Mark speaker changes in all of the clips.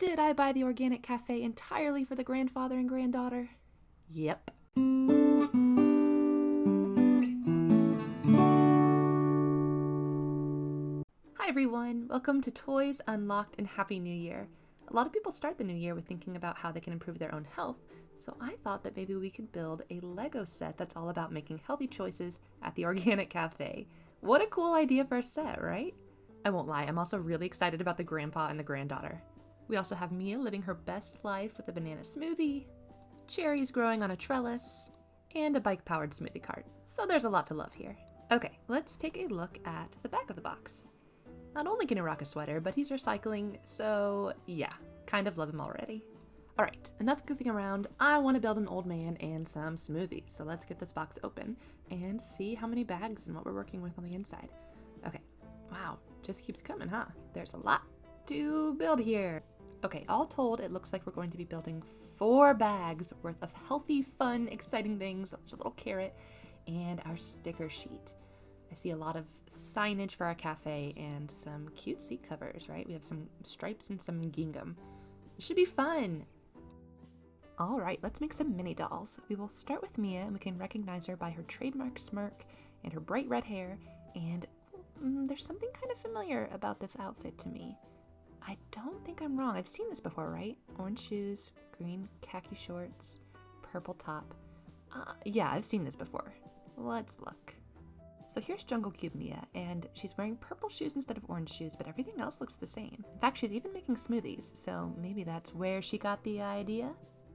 Speaker 1: Did I buy the organic cafe entirely for the grandfather and granddaughter? Yep. Hi everyone, welcome to Toys Unlocked and Happy New Year. A lot of people start the new year with thinking about how they can improve their own health, so I thought that maybe we could build a Lego set that's all about making healthy choices at the Organic Cafe. What a cool idea for a set, right? I won't lie, I'm also really excited about the grandpa and the granddaughter. We also have Mia living her best life with a banana smoothie, cherries growing on a trellis, and a bike-powered smoothie cart. So there's a lot to love here. Okay, let's take a look at the back of the box. Not only can he rock a sweater, but he's recycling, so yeah, kind of love him already. Alright, enough goofing around. I want to build an old man and some smoothies, so let's get this box open and see how many bags and what we're working with on the inside. Okay, wow, just keeps coming, huh? There's a lot to build here. Okay, all told, it looks like we're going to be building 4 bags worth of healthy, fun, exciting things. There's a little carrot and our sticker sheet. I see a lot of signage for our cafe and some cute seat covers, right? We have some stripes and some gingham. This should be fun. All right, let's make some mini dolls. We will start with Mia, and we can recognize her by her trademark smirk and her bright red hair. And there's something kind of familiar about this outfit to me. I don't think I'm wrong. I've seen this before, right? Orange shoes, green khaki shorts, purple top. Yeah, I've seen this before. Let's look. So here's Jungle Cube Mia, and she's wearing purple shoes instead of orange shoes, but everything else looks the same. In fact, she's even making smoothies, so maybe that's where she got the idea?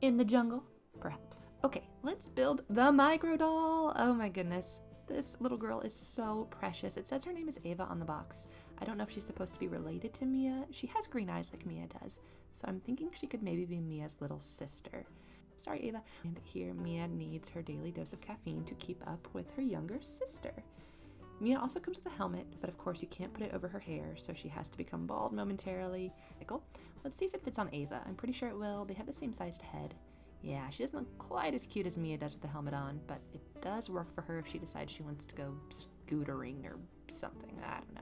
Speaker 1: In the jungle? Perhaps. Okay, let's build the MICRODOLL. Oh my goodness. This little girl is so precious. It says her name is Ava on the box. I don't know if she's supposed to be related to Mia. She has green eyes like Mia does, so I'm thinking she could maybe be Mia's little sister. Sorry, Ava. And here Mia needs her daily dose of caffeine to keep up with her younger sister. Mia also comes with a helmet, but of course you can't put it over her hair, so she has to become bald momentarily. Let's see if it fits on Ava. I'm pretty sure it will. They have the same sized head. Yeah, she doesn't look quite as cute as Mia does with the helmet on, but it does work for her if she decides she wants to go scootering or something. I don't know.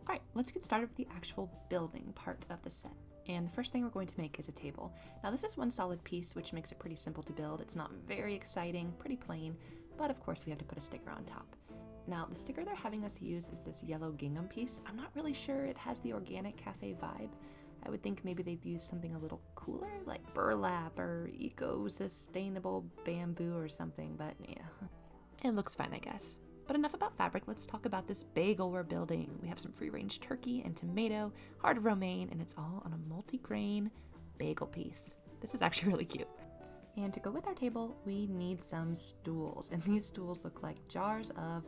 Speaker 1: Alright, let's get started with the actual building part of the set. And the first thing we're going to make is a table. Now this is one solid piece, which makes it pretty simple to build. It's not very exciting, pretty plain, but of course we have to put a sticker on top. Now the sticker they're having us use is this yellow gingham piece. I'm not really sure it has the Organic Cafe vibe. I would think maybe they'd use something a little cooler, like burlap or eco-sustainable bamboo or something, but yeah. It looks fine, I guess. But enough about fabric, let's talk about this bagel we're building. We have some free-range turkey and tomato, heart of romaine, and it's all on a multi-grain bagel piece. This is actually really cute. And to go with our table, we need some stools, and these stools look like jars of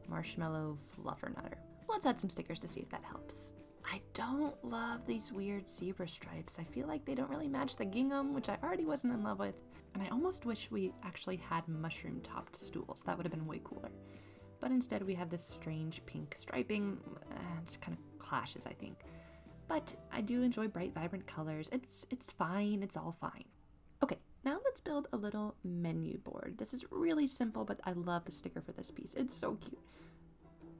Speaker 1: marshmallow fluffernutter. Let's add some stickers to see if that helps. I don't love these weird zebra stripes. I feel like they don't really match the gingham, which I already wasn't in love with. And I almost wish we actually had mushroom-topped stools. That would have been way cooler. But instead we have this strange pink striping. It just kind of clashes, I think. But I do enjoy bright, vibrant colors. It's fine. It's all fine. Okay, now let's build a little menu board. This is really simple, but I love the sticker for this piece. It's so cute.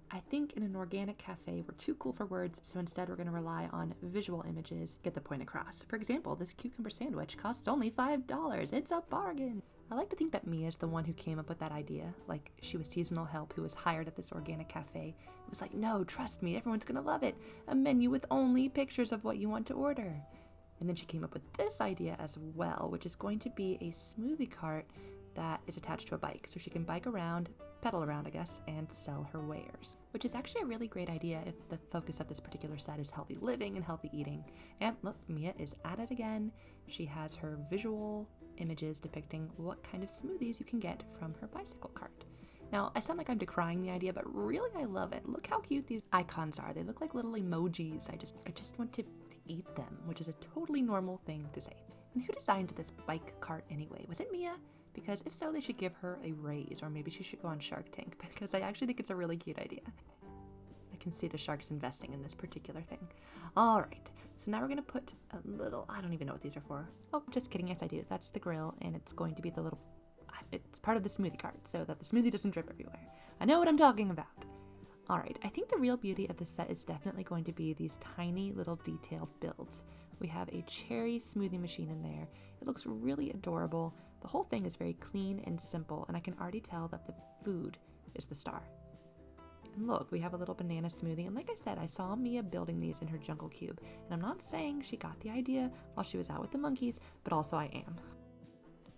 Speaker 1: I think in an organic cafe, we're too cool for words, so instead we're going to rely on visual images to get the point across. For example, this cucumber sandwich costs only $5. It's a bargain. I like to think that Mia is the one who came up with that idea. Like, she was seasonal help who was hired at this organic cafe. It was like, no, trust me, everyone's going to love it. A menu with only pictures of what you want to order. And then she came up with this idea as well, which is going to be a smoothie cart that is attached to a bike. So she can bike around, pedal around, I guess, and sell her wares. Which is actually a really great idea if the focus of this particular set is healthy living and healthy eating. And look, Mia is at it again. She has her visual images depicting what kind of smoothies you can get from her bicycle cart. Now, I sound like I'm decrying the idea, but really I love it. Look how cute these icons are. They look like little emojis. I just want to eat them, which is a totally normal thing to say. And who designed this bike cart anyway? Was it Mia? Because if so, they should give her a raise, or maybe she should go on Shark Tank, because I actually think it's a really cute idea. I can see the sharks investing in this particular thing. All right, so now we're gonna put a little, I don't even know what these are for. Oh, just kidding, yes I do. That's the grill, and it's going to be the little, it's part of the smoothie cart, so that the smoothie doesn't drip everywhere. I know what I'm talking about. All right, I think the real beauty of this set is definitely going to be these tiny little detailed builds. We have a cherry smoothie machine in there. It looks really adorable. The whole thing is very clean and simple, and I can already tell that the food is the star. And look, we have a little banana smoothie, and like I said, I saw Mia building these in her jungle cube, and I'm not saying she got the idea while she was out with the monkeys, but also I am.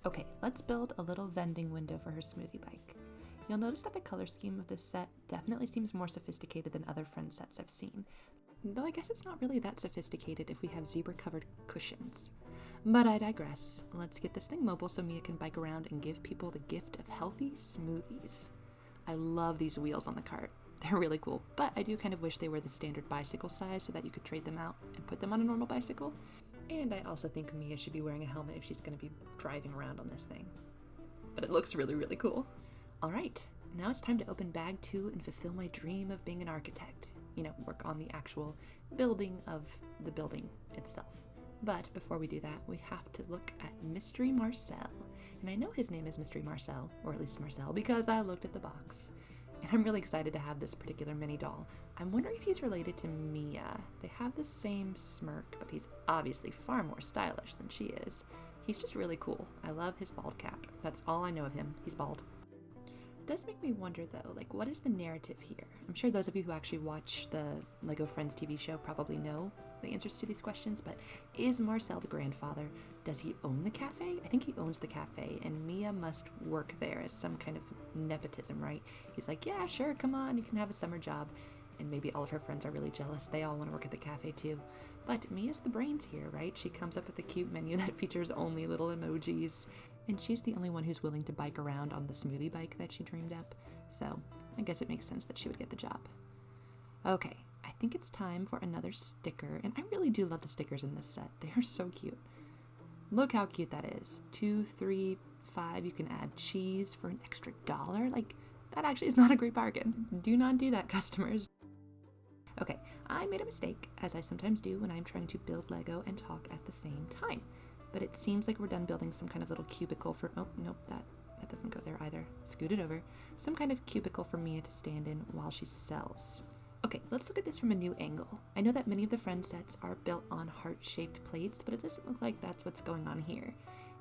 Speaker 1: Okay, let's build a little vending window for her smoothie bike. You'll notice that the color scheme of this set definitely seems more sophisticated than other Friends sets I've seen. Though I guess it's not really that sophisticated if we have zebra-covered cushions. But I digress. Let's get this thing mobile so Mia can bike around and give people the gift of healthy smoothies. I love these wheels on the cart. They're really cool, but I do kind of wish they were the standard bicycle size so that you could trade them out and put them on a normal bicycle. And I also think Mia should be wearing a helmet if she's going to be driving around on this thing. But it looks really, really cool. All right, now it's time to open bag 2 and fulfill my dream of being an architect. You know, work on the actual building of the building itself. But before we do that, we have to look at Mystery Marcel. And I know his name is Mystery Marcel, or at least Marcel, because I looked at the box. And I'm really excited to have this particular mini doll. I'm wondering if he's related to Mia. They have the same smirk, but he's obviously far more stylish than she is. He's just really cool. I love his bald cap. That's all I know of him. He's bald. It does make me wonder though, like, what is the narrative here? I'm sure those of you who actually watch the LEGO Friends TV show probably know the answers to these questions, but is Marcel the grandfather? Does he own the cafe? I think he owns the cafe, and Mia must work there as some kind of nepotism, right? He's like, yeah, sure, come on, you can have a summer job. And maybe all of her friends are really jealous. They all want to work at the cafe too. But Mia's the brains here, right? She comes up with a cute menu that features only little emojis, and she's the only one who's willing to bike around on the smoothie bike that she dreamed up. So I guess it makes sense that she would get the job. Okay, I think it's time for another sticker, and I really do love the stickers in this set. They are so cute. Look how cute that is. 2, 3, 5, you can add cheese for an extra $1. Like, that actually is not a great bargain. Do not do that, customers. Okay, I made a mistake, as I sometimes do when I'm trying to build Lego and talk at the same time. But it seems like we're done building some kind of little cubicle for, oh, nope, that doesn't go there either. Scoot it over. Some kind of cubicle for Mia to stand in while she sells. Okay, let's look at this from a new angle. I know that many of the Friends sets are built on heart-shaped plates, but it doesn't look like that's what's going on here.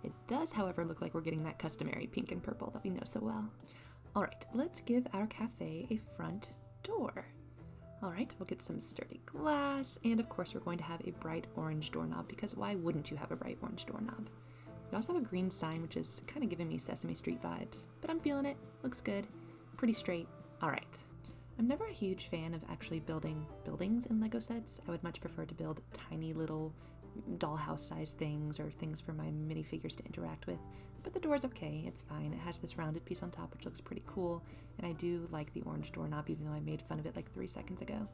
Speaker 1: It does, however, look like we're getting that customary pink and purple that we know so well. All right, let's give our cafe a front door. All right, we'll get some sturdy glass, and of course we're going to have a bright orange doorknob, because why wouldn't you have a bright orange doorknob? We also have a green sign, which is kind of giving me Sesame Street vibes, but I'm feeling it. Looks good. Pretty straight. All right. I'm never a huge fan of actually building buildings in Lego sets. I would much prefer to build tiny little dollhouse-sized things or things for my minifigures to interact with. But the door's okay, it's fine. It has this rounded piece on top, which looks pretty cool. And I do like the orange doorknob, even though I made fun of it like 3 seconds ago.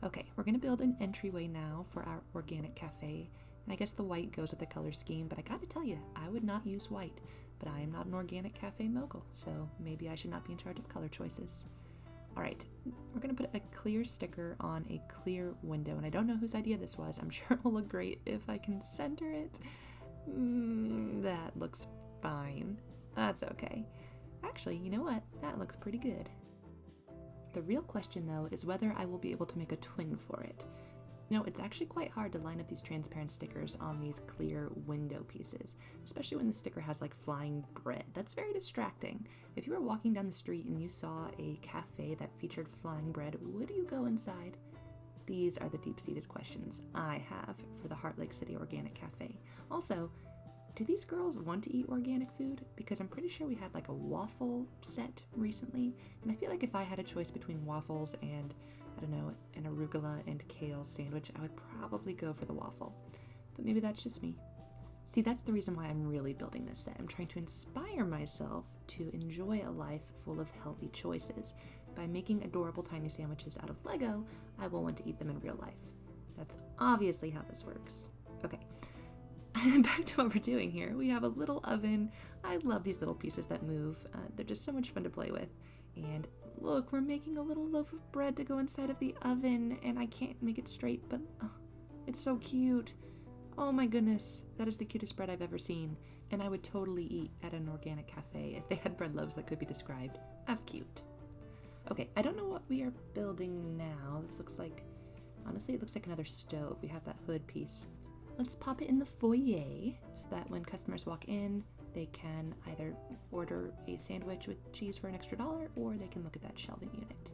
Speaker 1: Okay, we're gonna build an entryway now for our organic cafe. And I guess the white goes with the color scheme, but I gotta tell you, I would not use white. But I am not an organic cafe mogul, so maybe I should not be in charge of color choices. All right, we're gonna put a clear sticker on a clear window, and I don't know whose idea this was. I'm sure it will look great if I can center it. That looks fine. That's okay. Actually, you know what? That looks pretty good. The real question, though, is whether I will be able to make a twin for it. You know, it's actually quite hard to line up these transparent stickers on these clear window pieces, especially when the sticker has like flying bread. That's very distracting. If you were walking down the street and you saw a cafe that featured flying bread, would you go inside? These are the deep-seated questions I have for the Heartlake City Organic Café. Also, do these girls want to eat organic food? Because I'm pretty sure we had like a waffle set recently, and I feel like if I had a choice between waffles and, I don't know, an arugula and kale sandwich, I would probably go for the waffle. But maybe that's just me. See, that's the reason why I'm really building this set. I'm trying to inspire myself to enjoy a life full of healthy choices. By making adorable tiny sandwiches out of Lego, I will want to eat them in real life. That's obviously how this works. Okay, back to what we're doing here. We have a little oven. I love these little pieces that move. They're just so much fun to play with. And look, we're making a little loaf of bread to go inside of the oven, and I can't make it straight, but it's so cute. Oh my goodness, that is the cutest bread I've ever seen, and I would totally eat at an organic cafe if they had bread loaves that could be described as cute. Okay, I don't know what we are building now. This looks like, honestly, it looks like another stove. We have that hood piece. Let's pop it in the foyer so that when customers walk in, they can either order a sandwich with cheese for an extra $1 or they can look at that shelving unit.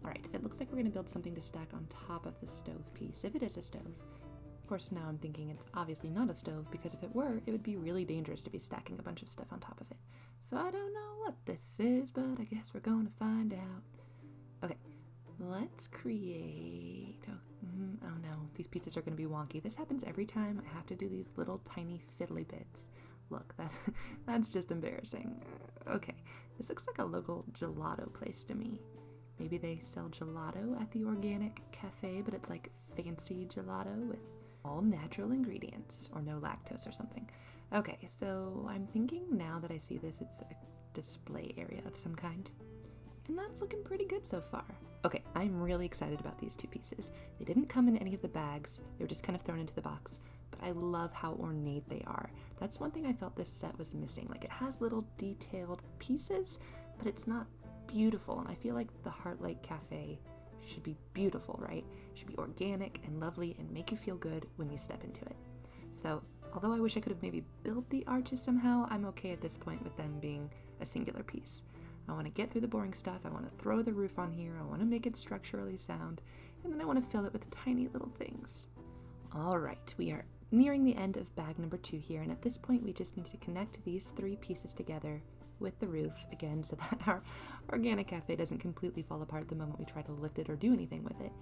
Speaker 1: All right, it looks like we're gonna build something to stack on top of the stove piece, if it is a stove. Of course, now I'm thinking it's obviously not a stove, because if it were, it would be really dangerous to be stacking a bunch of stuff on top of it. So I don't know what this is, but I guess we're going to find out. Okay, let's create... Oh no, these pieces are going to be wonky. This happens every time I have to do these little tiny fiddly bits. Look, that's just embarrassing. Okay, this looks like a local gelato place to me. Maybe they sell gelato at the Organic Café, but it's like fancy gelato with all natural ingredients, or no lactose or something. Okay, so I'm thinking now that I see this, it's a display area of some kind. And that's looking pretty good so far. Okay, I'm really excited about these two pieces. They didn't come in any of the bags, they were just kind of thrown into the box, but I love how ornate they are. That's one thing I felt this set was missing. Like, it has little detailed pieces, but it's not beautiful, and I feel like the Heartlake Café should be beautiful, right? It should be organic and lovely and make you feel good when you step into it. So, although I wish I could have maybe built the arches somehow, I'm okay at this point with them being a singular piece. I want to get through the boring stuff, I want to throw the roof on here, I want to make it structurally sound, and then I want to fill it with tiny little things. Alright, we are nearing the end of bag number 2 here, and at this point we just need to connect these 3 pieces together with the roof, again, so that our Organic Cafe doesn't completely fall apart the moment we try to lift it or do anything with it.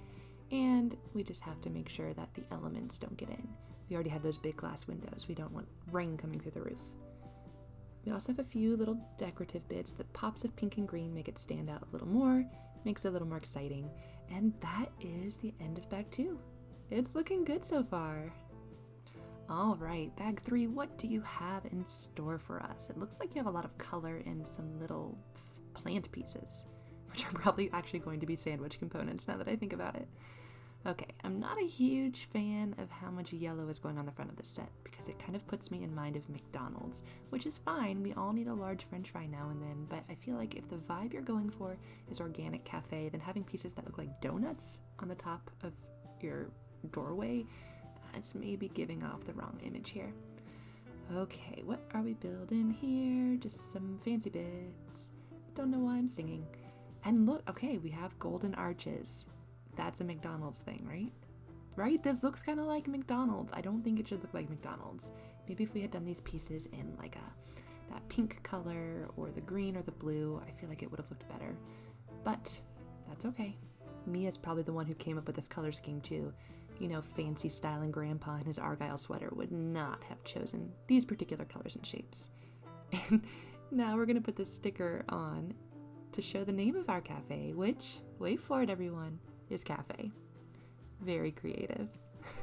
Speaker 1: And we just have to make sure that the elements don't get in. We already have those big glass windows. We don't want rain coming through the roof. We also have a few little decorative bits. The pops of pink and green make it stand out a little more, makes it a little more exciting. And that is the end of bag 2. It's looking good so far. All right, bag 3, what do you have in store for us? It looks like you have a lot of color and some little plant pieces, which are probably actually going to be sandwich components now that I think about it. Okay, I'm not a huge fan of how much yellow is going on the front of the set because it kind of puts me in mind of McDonald's, which is fine. We all need a large french fry now and then, but I feel like if the vibe you're going for is Organic Cafe, then having pieces that look like donuts on the top of your doorway, it's maybe giving off the wrong image here. Okay, what are we building here? Just some fancy bits. Don't know why I'm singing. And look, okay, we have golden arches. That's a McDonald's thing, right? Right? This looks kind of like McDonald's. I don't think it should look like McDonald's. Maybe if we had done these pieces in like that pink color or the green or the blue, I feel like it would have looked better. But that's okay. Mia's probably the one who came up with this color scheme too. You know, fancy styling grandpa in his argyle sweater would not have chosen these particular colors and shapes. And now we're gonna put this sticker on to show the name of our cafe, which, wait for it everyone, is Cafe. Very creative.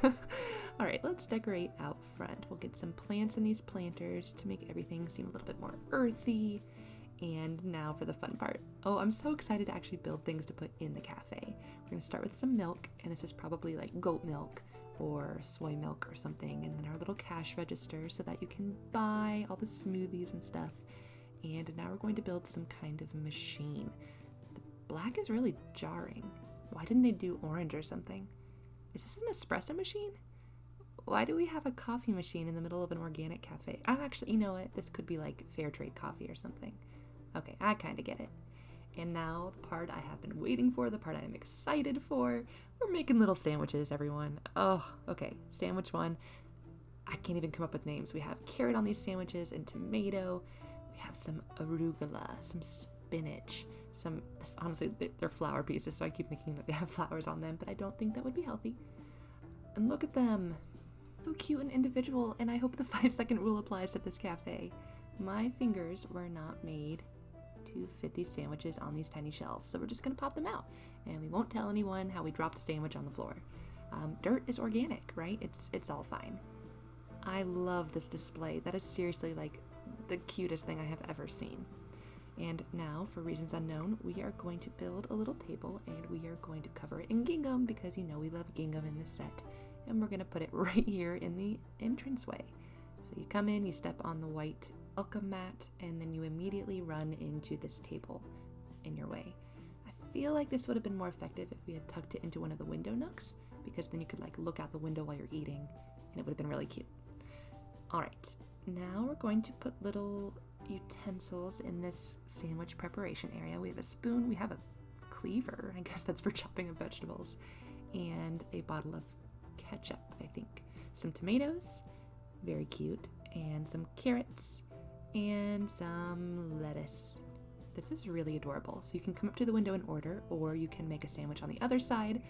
Speaker 1: All right, let's decorate out front. We'll get some plants in these planters to make everything seem a little bit more earthy. And now for the fun part. Oh, I'm so excited to actually build things to put in the cafe. We're gonna start with some milk, and this is probably like goat milk or soy milk or something, and then our little cash register so that you can buy all the smoothies and stuff. And now we're going to build some kind of machine. The black is really jarring. Why didn't they do orange or something? Is this an espresso machine? Why do we have a coffee machine in the middle of an organic cafe? Actually, you know what? This could be like fair trade coffee or something. Okay, I kind of get it. And now the part I have been waiting for, the part I'm excited for. We're making little sandwiches, everyone. Oh, okay. Sandwich 1. I can't even come up with names. We have carrot on these sandwiches and tomato. We have some arugula, some spinach, honestly, they're flower pieces, so I keep thinking that they have flowers on them, but I don't think that would be healthy. And look at them. So cute and individual, and I hope the 5-second rule applies at this cafe. My fingers were not made to fit these sandwiches on these tiny shelves, so we're just gonna pop them out, and we won't tell anyone how we dropped a sandwich on the floor. Dirt is organic, right? It's all fine. I love this display. That is seriously like the cutest thing I have ever seen. And now, for reasons unknown, we are going to build a little table, and we are going to cover it in gingham because you know we love gingham in this set. And we're gonna put it right here in the entranceway. So you come in, you step on the white welcome mat, and then you immediately run into this table in your way. I feel like this would have been more effective if we had tucked it into one of the window nooks, because then you could like look out the window while you're eating and it would have been really cute. All right, now we're going to put little utensils in this sandwich preparation area. We have a spoon, we have a cleaver, I guess that's for chopping of vegetables, and a bottle of ketchup, I think. Some tomatoes, very cute, and some carrots, and some lettuce. This is really adorable. So you can come up to the window and order, or you can make a sandwich on the other side.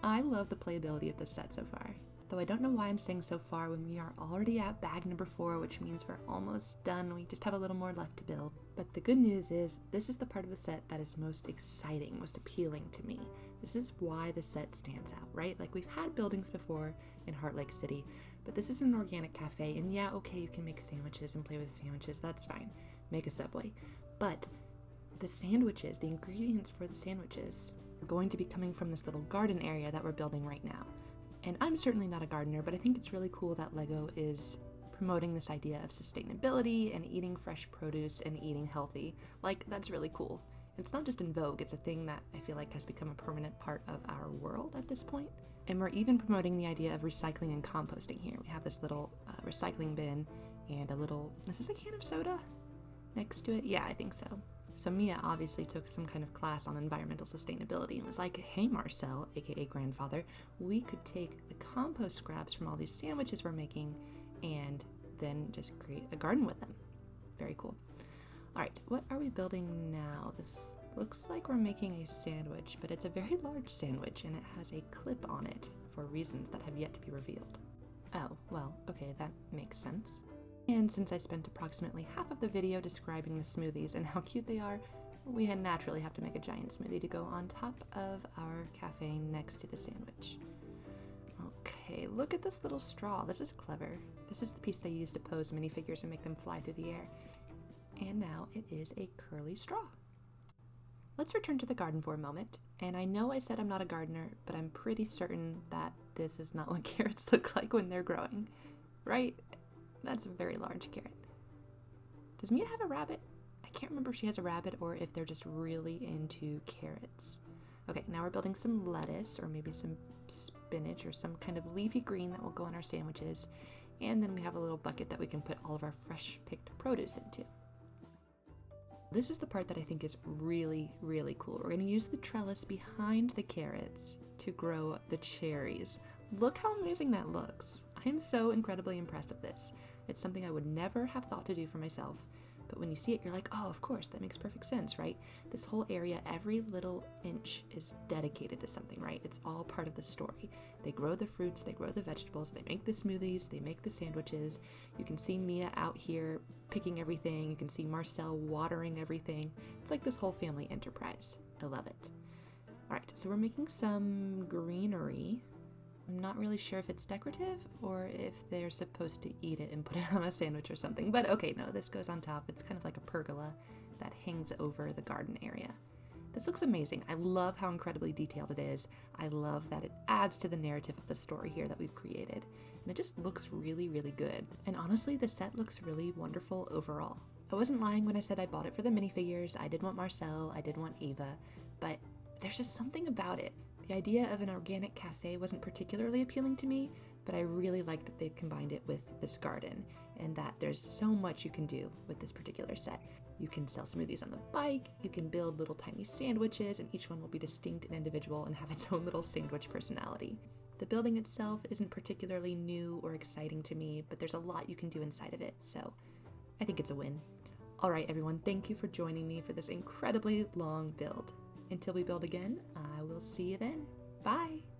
Speaker 1: I love the playability of this set so far. Though I don't know why I'm saying so far when we are already at bag number 4, which means we're almost done. We just have a little more left to build. But the good news is this is the part of the set that is most exciting, most appealing to me. This is why the set stands out, right? Like, we've had buildings before in Heartlake City, but this is an organic cafe, and yeah, okay, you can make sandwiches and play with sandwiches, that's fine. Make a Subway. But the sandwiches, the ingredients for the sandwiches, are going to be coming from this little garden area that we're building right now. And I'm certainly not a gardener, but I think it's really cool that LEGO is promoting this idea of sustainability and eating fresh produce and eating healthy. Like, that's really cool. It's not just in vogue, it's a thing that I feel like has become a permanent part of our world at this point. And we're even promoting the idea of recycling and composting here. We have this little recycling bin and a little, is this a can of soda next to it? Yeah, I think so. So Mia obviously took some kind of class on environmental sustainability and was like, hey Marcel, aka grandfather, we could take the compost scraps from all these sandwiches we're making and then just create a garden with them. Very cool. All right, what are we building now? This looks like we're making a sandwich, but it's a very large sandwich and it has a clip on it for reasons that have yet to be revealed. Oh, well, okay, that makes sense. And since I spent approximately half of the video describing the smoothies and how cute they are, we naturally have to make a giant smoothie to go on top of our cafe next to the sandwich. Okay, look at this little straw. This is clever. This is the piece they use to pose minifigures and make them fly through the air. And now it is a curly straw. Let's return to the garden for a moment. And I know I said I'm not a gardener, but I'm pretty certain that this is not what carrots look like when they're growing, right? That's a very large carrot. Does Mia have a rabbit? I can't remember if she has a rabbit or if they're just really into carrots. Okay, now we're building some lettuce or maybe some spinach or some kind of leafy green that will go on our sandwiches. And then we have a little bucket that we can put all of our fresh picked produce into. This is the part that I think is really, really cool. We're going to use the trellis behind the carrots to grow the cherries. Look how amazing that looks. I am so incredibly impressed with this. It's something I would never have thought to do for myself, but when you see it, you're like, oh, of course, that makes perfect sense, right? This whole area, every little inch is dedicated to something, right? It's all part of the story. They grow the fruits, they grow the vegetables, they make the smoothies, they make the sandwiches. You can see Mia out here picking everything. You can see Marcel watering everything. It's like this whole family enterprise. I love it. All right, so we're making some greenery. I'm not really sure if it's decorative or if they're supposed to eat it and put it on a sandwich or something. But okay, no, this goes on top. It's kind of like a pergola that hangs over the garden area. This looks amazing. I love how incredibly detailed it is. I love that it adds to the narrative of the story here that we've created. And it just looks really, really good. And honestly, the set looks really wonderful overall. I wasn't lying when I said I bought it for the minifigures. I did want Marcel, I did want Ava, but there's just something about it. The idea of an organic cafe wasn't particularly appealing to me, but I really like that they've combined it with this garden and that there's so much you can do with this particular set. You can sell smoothies on the bike, you can build little tiny sandwiches, and each one will be distinct and individual and have its own little sandwich personality. The building itself isn't particularly new or exciting to me, but there's a lot you can do inside of it, so I think it's a win. All right, everyone, thank you for joining me for this incredibly long build. Until we build again, I will see you then. Bye!